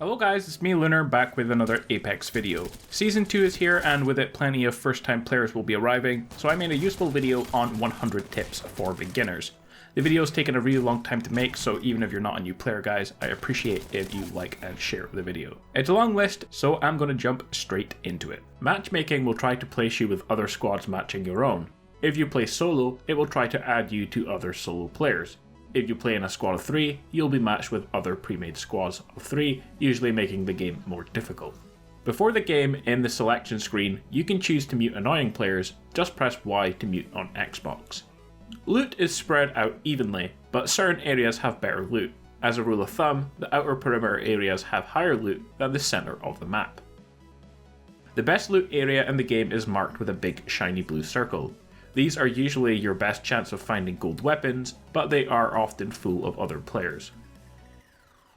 Hello guys, it's me Lunar back with another Apex video. Season 2 is here and with it plenty of first time players will be arriving, so I made a useful video on 100 tips for beginners. The video's taken a really long time to make, so even if you're not a new player guys, I appreciate if you like and share the video. It's a long list, so I'm going to jump straight into it. Matchmaking will try to place you with other squads matching your own. If you play solo, it will try to add you to other solo players. If you play in a squad of 3, you'll be matched with other pre-made squads of 3, usually making the game more difficult. Before the game, in the selection screen, you can choose to mute annoying players, just press Y to mute on Xbox. Loot is spread out evenly, but certain areas have better loot. As a rule of thumb, the outer perimeter areas have higher loot than the centre of the map. The best loot area in the game is marked with a big shiny blue circle. These are usually your best chance of finding gold weapons, but they are often full of other players.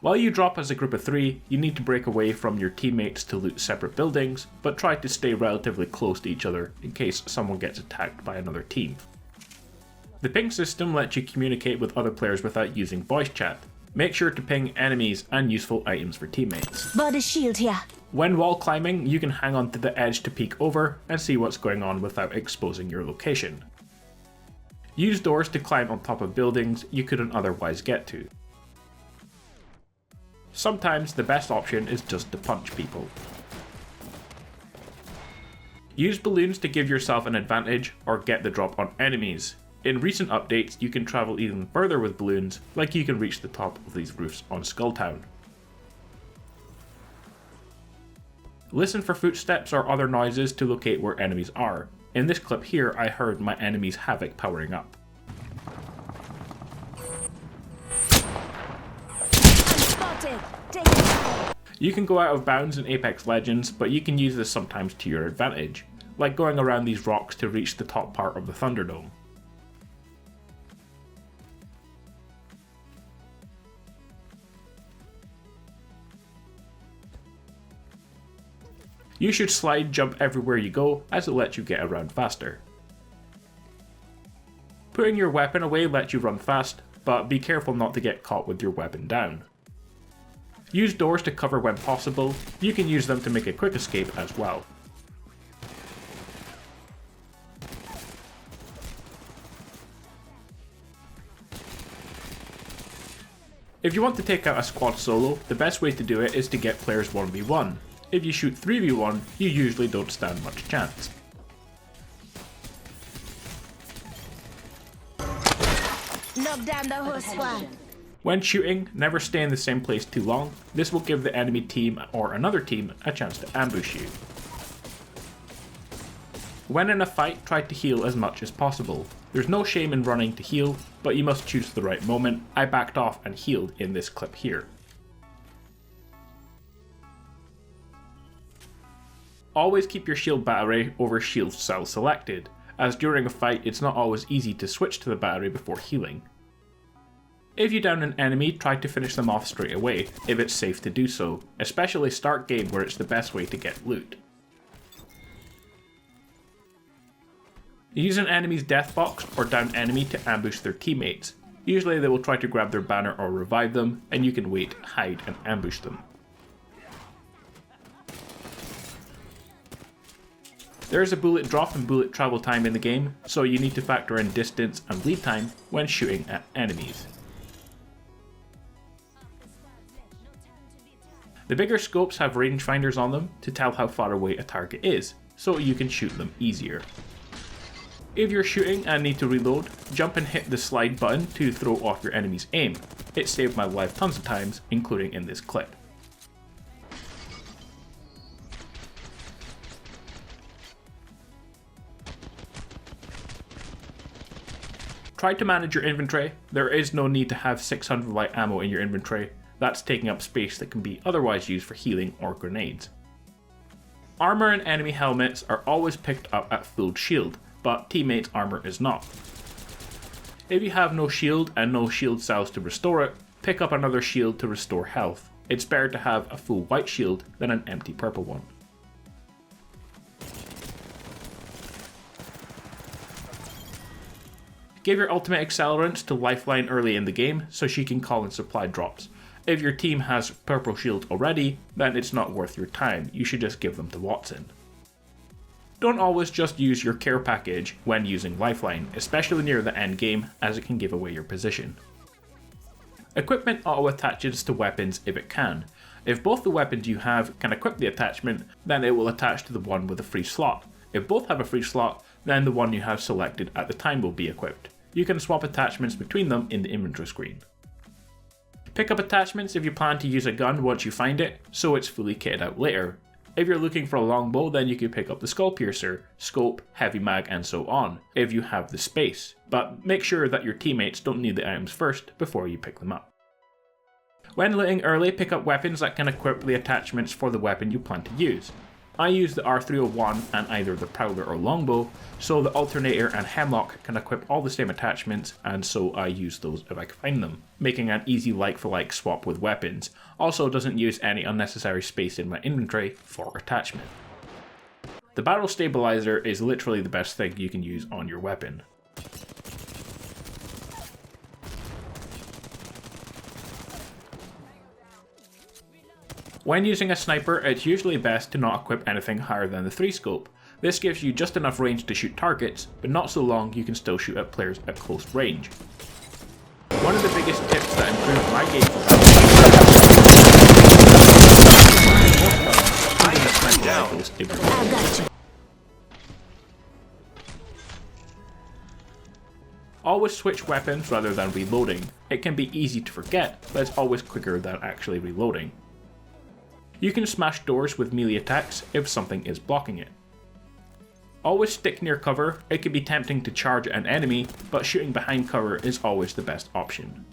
While you drop as a group of 3, you need to break away from your teammates to loot separate buildings, but try to stay relatively close to each other in case someone gets attacked by another team. The ping system lets you communicate with other players without using voice chat. Make sure to ping enemies and useful items for teammates. Body shield here. When wall climbing, you can hang on to the edge to peek over and see what's going on without exposing your location. Use doors to climb on top of buildings you couldn't otherwise get to. Sometimes the best option is just to punch people. Use balloons to give yourself an advantage or get the drop on enemies. In recent updates, you can travel even further with balloons, like you can reach the top of these roofs on Skulltown. Listen for footsteps or other noises to locate where enemies are. In this clip here, I heard my enemy's Havoc powering up. You can go out of bounds in Apex Legends, but you can use this sometimes to your advantage, like going around these rocks to reach the top part of the Thunderdome. You should slide jump everywhere you go, as it lets you get around faster. Putting your weapon away lets you run fast, but be careful not to get caught with your weapon down. Use doors to cover when possible. You can use them to make a quick escape as well. If you want to take out a squad solo, the best way to do it is to get players 1v1. If you shoot 3v1, you usually don't stand much chance. Knock down the whole squad. When shooting, never stay in the same place too long. This will give the enemy team or another team a chance to ambush you. When in a fight, try to heal as much as possible. There's no shame in running to heal, but you must choose the right moment. I backed off and healed in this clip here. Always keep your shield battery over shield cell selected, as during a fight it's not always easy to switch to the battery before healing. If you down an enemy, try to finish them off straight away, if it's safe to do so, especially start game where it's the best way to get loot. Use an enemy's death box or down enemy to ambush their teammates. Usually they will try to grab their banner or revive them, and you can wait, hide and ambush them. There is a bullet drop and bullet travel time in the game, so you need to factor in distance and lead time when shooting at enemies. The bigger scopes have rangefinders on them to tell how far away a target is, so you can shoot them easier. If you're shooting and need to reload, jump and hit the slide button to throw off your enemy's aim. It saved my life tons of times, including in this clip. Try to manage your inventory. There is no need to have 600 light ammo in your inventory. That's taking up space that can be otherwise used for healing or grenades. Armor and enemy helmets are always picked up at full shield, but teammates' armor is not. If you have no shield and no shield cells to restore it, pick up another shield to restore health. It's better to have a full white shield than an empty purple one. Give your ultimate accelerants to Lifeline early in the game so she can call in supply drops. If your team has purple shield already, then it's not worth your time, you should just give them to Watson. Don't always just use your care package when using Lifeline, especially near the end game, as it can give away your position. Equipment auto-attaches to weapons if it can. If both the weapons you have can equip the attachment, then it will attach to the one with a free slot. If both have a free slot, then the one you have selected at the time will be equipped. You can swap attachments between them in the inventory screen. Pick up attachments if you plan to use a gun once you find it, so it's fully kitted out later. If you're looking for a longbow, then you can pick up the skull piercer, scope, heavy mag, and so on, if you have the space, but make sure that your teammates don't need the items first before you pick them up. When looting early, pick up weapons that can equip the attachments for the weapon you plan to use. I use the R301 and either the Prowler or Longbow, so the Alternator and Hemlock can equip all the same attachments, and so I use those if I can find them, making an easy like-for-like swap with weapons. Also doesn't use any unnecessary space in my inventory for attachment. The Barrel Stabilizer is literally the best thing you can use on your weapon. When using a sniper, it's usually best to not equip anything higher than the 3-scope. This gives you just enough range to shoot targets, but not so long you can still shoot at players at close range. One of the biggest tips that improved my gameplay. Always switch weapons rather than reloading. It can be easy to forget, but it's always quicker than actually reloading. You can smash doors with melee attacks if something is blocking it. Always stick near cover. It can be tempting to charge an enemy, but shooting behind cover is always the best option.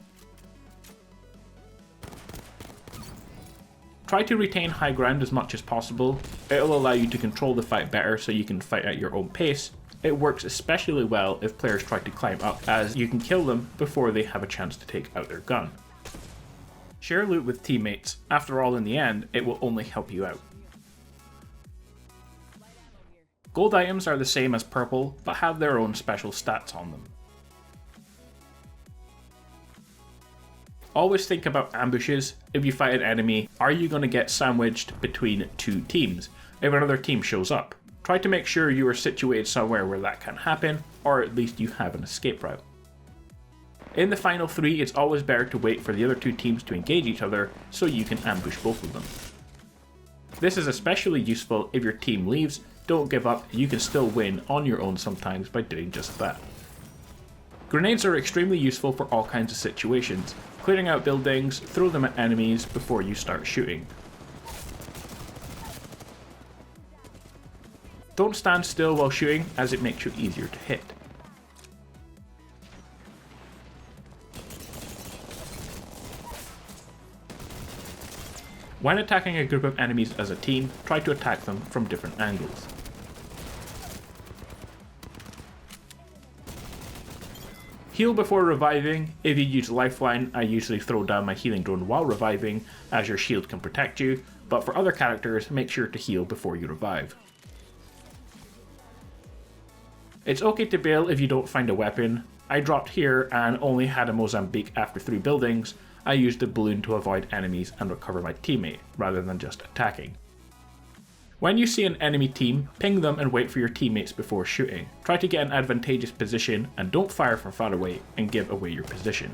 Try to retain high ground as much as possible. It'll allow you to control the fight better so you can fight at your own pace. It works especially well if players try to climb up, as you can kill them before they have a chance to take out their gun. Share loot with teammates. After all, in the end, it will only help you out. Gold items are the same as purple, but have their own special stats on them. Always think about ambushes. If you fight an enemy, are you going to get sandwiched between two teams if another team shows up? Try to make sure you are situated somewhere where that can happen, or at least you have an escape route. In the final 3, it's always better to wait for the other two teams to engage each other so you can ambush both of them. This is especially useful if your team leaves. Don't give up, you can still win on your own sometimes by doing just that. Grenades are extremely useful for all kinds of situations. Clearing out buildings, throw them at enemies before you start shooting. Don't stand still while shooting, as it makes you easier to hit. When attacking a group of enemies as a team, try to attack them from different angles. Heal before reviving. If you use Lifeline, I usually throw down my healing drone while reviving, as your shield can protect you, but for other characters, make sure to heal before you revive. It's okay to bail if you don't find a weapon. I dropped here and only had a Mozambique after 3 buildings. I used the balloon to avoid enemies and recover my teammate, rather than just attacking. When you see an enemy team, ping them and wait for your teammates before shooting. Try to get an advantageous position and don't fire from far away and give away your position.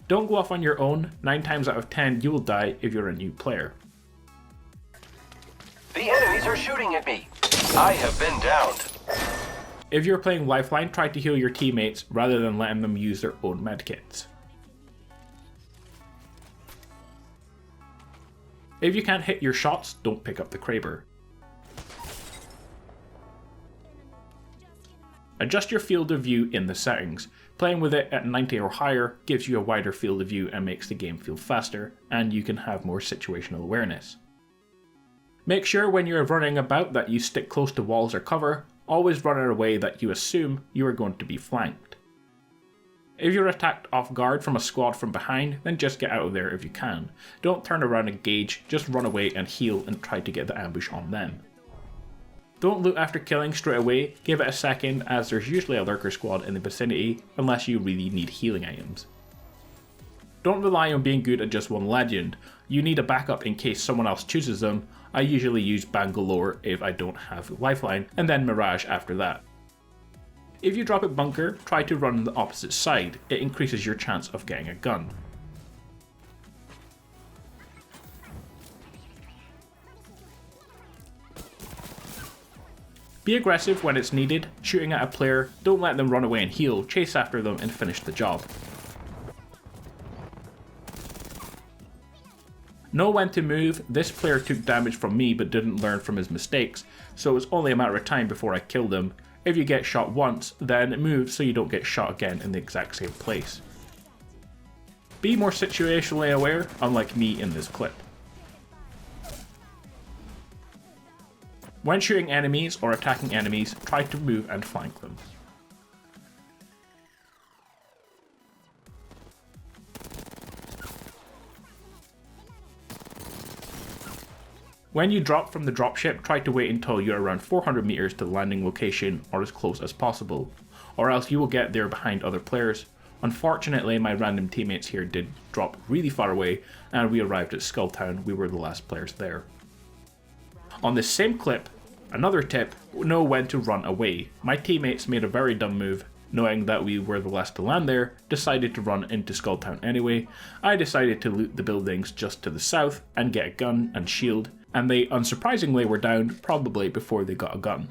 Don't go off on your own. 9 times out of 10 you will die if you're a new player. The enemies are shooting at me. I have been downed. If you're playing Lifeline, try to heal your teammates rather than letting them use their own medkits. If you can't hit your shots, don't pick up the Kraber. Adjust your field of view in the settings. Playing with it at 90 or higher gives you a wider field of view and makes the game feel faster, and you can have more situational awareness. Make sure when you're running about that you stick close to walls or cover. Always run in a way that you assume you are going to be flanked. If you're attacked off guard from a squad from behind, then just get out of there if you can. Don't turn around and engage, just run away and heal and try to get the ambush on them. Don't loot after killing straight away, give it a second as there's usually a lurker squad in the vicinity unless you really need healing items. Don't rely on being good at just one legend, you need a backup in case someone else chooses them. I usually use Bangalore if I don't have Lifeline, and then Mirage after that. If you drop a bunker, try to run the opposite side, it increases your chance of getting a gun. Be aggressive when it's needed, shooting at a player, don't let them run away and heal, chase after them and finish the job. Know when to move. This player took damage from me but didn't learn from his mistakes, so it was only a matter of time before I killed him. If you get shot once, then move so you don't get shot again in the exact same place. Be more situationally aware, unlike me in this clip. When shooting enemies or attacking enemies, try to move and flank them. When you drop from the dropship, try to wait until you're around 400 meters to the landing location or as close as possible, or else you will get there behind other players. Unfortunately, my random teammates here did drop really far away and we arrived at Skulltown, we were the last players there. On this same clip, another tip, know when to run away. My teammates made a very dumb move, knowing that we were the last to land there, decided to run into Skulltown anyway. I decided to loot the buildings just to the south and get a gun and shield, and they unsurprisingly were down probably before they got a gun.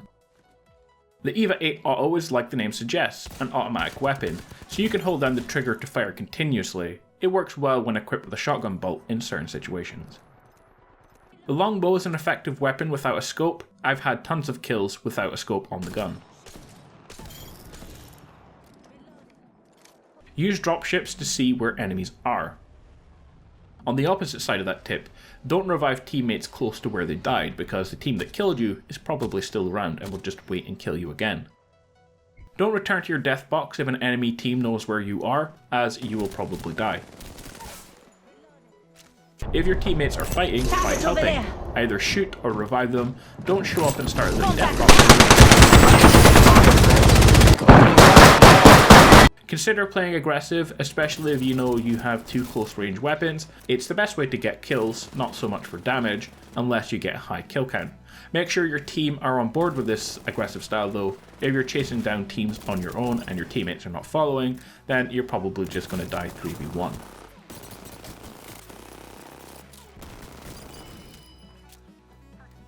The EVA 8 Auto is, like the name suggests, an automatic weapon, so you can hold down the trigger to fire continuously. It works well when equipped with a shotgun bolt in certain situations. The longbow is an effective weapon without a scope. I've had tons of kills without a scope on the gun. Use dropships to see where enemies are. On the opposite side of that tip, don't revive teammates close to where they died because the team that killed you is probably still around and will just wait and kill you again. Don't return to your death box if an enemy team knows where you are, as you will probably die. If your teammates are fighting, try helping. Either shoot or revive them. Don't show up and start the death box. Consider playing aggressive, especially if you know you have 2 close range weapons. It's the best way to get kills, not so much for damage, unless you get a high kill count. Make sure your team are on board with this aggressive style though. If you're chasing down teams on your own and your teammates are not following, then you're probably just going to die 3v1.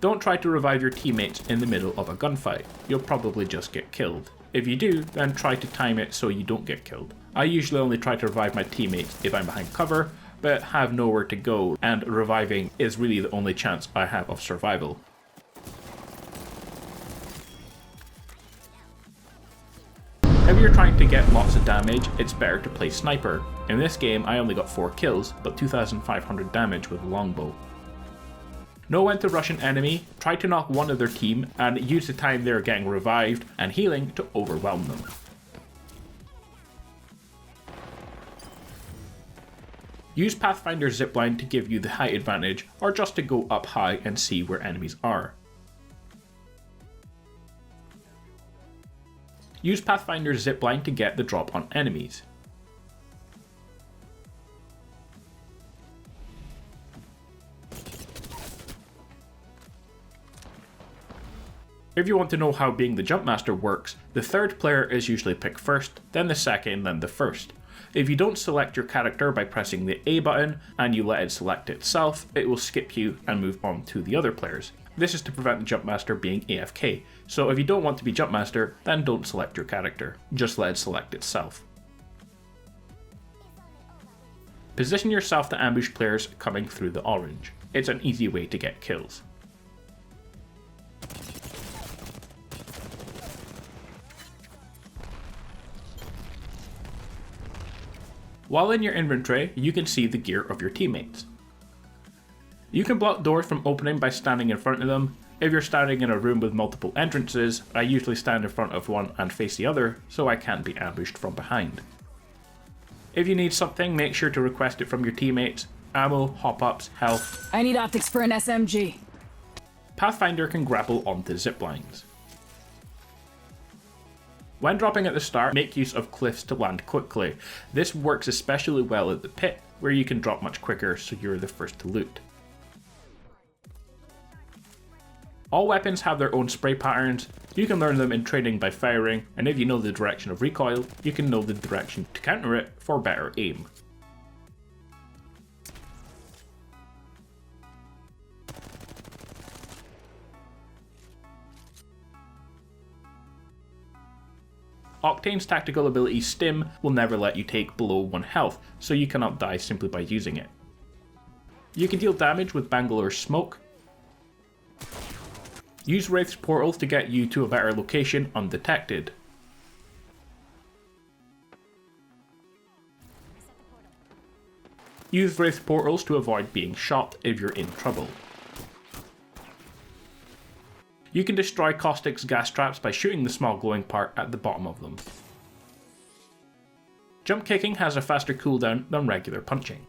Don't try to revive your teammates in the middle of a gunfight, you'll probably just get killed. If you do, then try to time it so you don't get killed. I usually only try to revive my teammates if I'm behind cover, but have nowhere to go, and reviving is really the only chance I have of survival. If you're trying to get lots of damage, it's better to play sniper. In this game I only got 4 kills, but 2,500 damage with a longbow. Know when to rush an enemy, try to knock one of their team, and use the time they're getting revived and healing to overwhelm them. Use Pathfinder zipline to give you the height advantage, or just to go up high and see where enemies are. Use Pathfinder zipline to get the drop on enemies. If you want to know how being the Jumpmaster works, the third player is usually picked first, then the second, then the first. If you don't select your character by pressing the A button and you let it select itself, it will skip you and move on to the other players. This is to prevent the Jumpmaster being AFK, so if you don't want to be Jumpmaster, then don't select your character, just let it select itself. Position yourself to ambush players coming through the orange. It's an easy way to get kills. While in your inventory, you can see the gear of your teammates. You can block doors from opening by standing in front of them. If you're standing in a room with multiple entrances, I usually stand in front of one and face the other, so I can't be ambushed from behind. If you need something, make sure to request it from your teammates. Ammo, hop-ups, health. I need optics for an SMG. Pathfinder can grapple onto ziplines. When dropping at the start, make use of cliffs to land quickly. This works especially well at the pit, where you can drop much quicker so you're the first to loot. All weapons have their own spray patterns. You can learn them in training by firing, and if you know the direction of recoil, you can know the direction to counter it for better aim. Octane's tactical ability Stim will never let you take below 1 health, so you cannot die simply by using it. You can deal damage with Bangalore's smoke. Use Wraith's portals to get you to a better location undetected. Use Wraith's portals to avoid being shot if you're in trouble. You can destroy Caustic's gas traps by shooting the small glowing part at the bottom of them. Jump kicking has a faster cooldown than regular punching.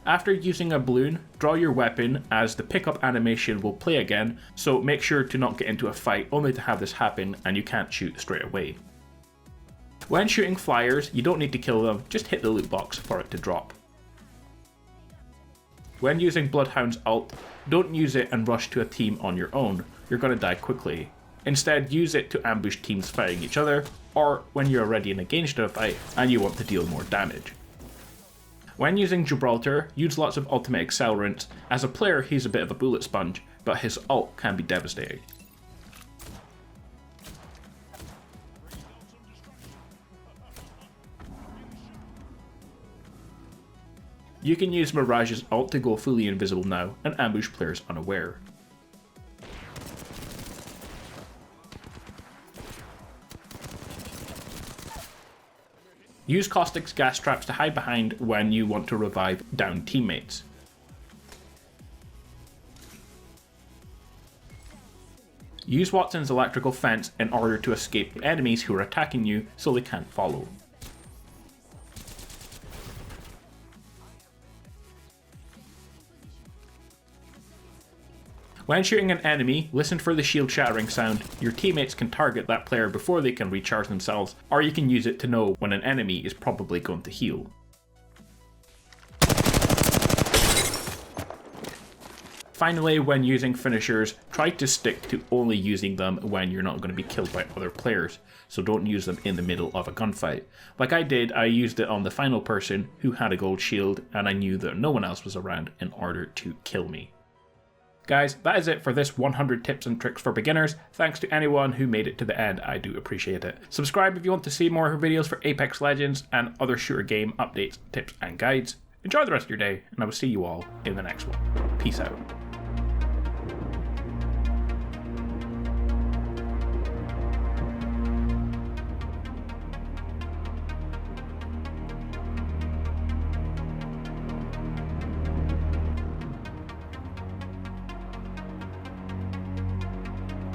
After using a balloon, draw your weapon as the pickup animation will play again, so make sure to not get into a fight only to have this happen and you can't shoot straight away. When shooting flyers, you don't need to kill them, just hit the loot box for it to drop. When using Bloodhound's ult, don't use it and rush to a team on your own, you're going to die quickly. Instead, use it to ambush teams fighting each other, or when you're already engaged in a fight and you want to deal more damage. When using Gibraltar, use lots of ultimate accelerants. As a player, he's a bit of a bullet sponge, but his ult can be devastating. You can use Mirage's ult to go fully invisible now and ambush players unaware. Use Caustic's gas traps to hide behind when you want to revive downed teammates. Use Watson's electrical fence in order to escape enemies who are attacking you so they can't follow. When shooting an enemy, listen for the shield shattering sound. Your teammates can target that player before they can recharge themselves, or you can use it to know when an enemy is probably going to heal. Finally, when using finishers, try to stick to only using them when you're not going to be killed by other players, so don't use them in the middle of a gunfight. Like I did, I used it on the final person who had a gold shield, and I knew that no one else was around in order to kill me. Guys, that is it for this 100 tips and tricks for beginners. Thanks to anyone who made it to the end, I do appreciate it. Subscribe if you want to see more videos for Apex Legends and other shooter game updates, tips and guides. Enjoy the rest of your day, and I will see you all in the next one. Peace out.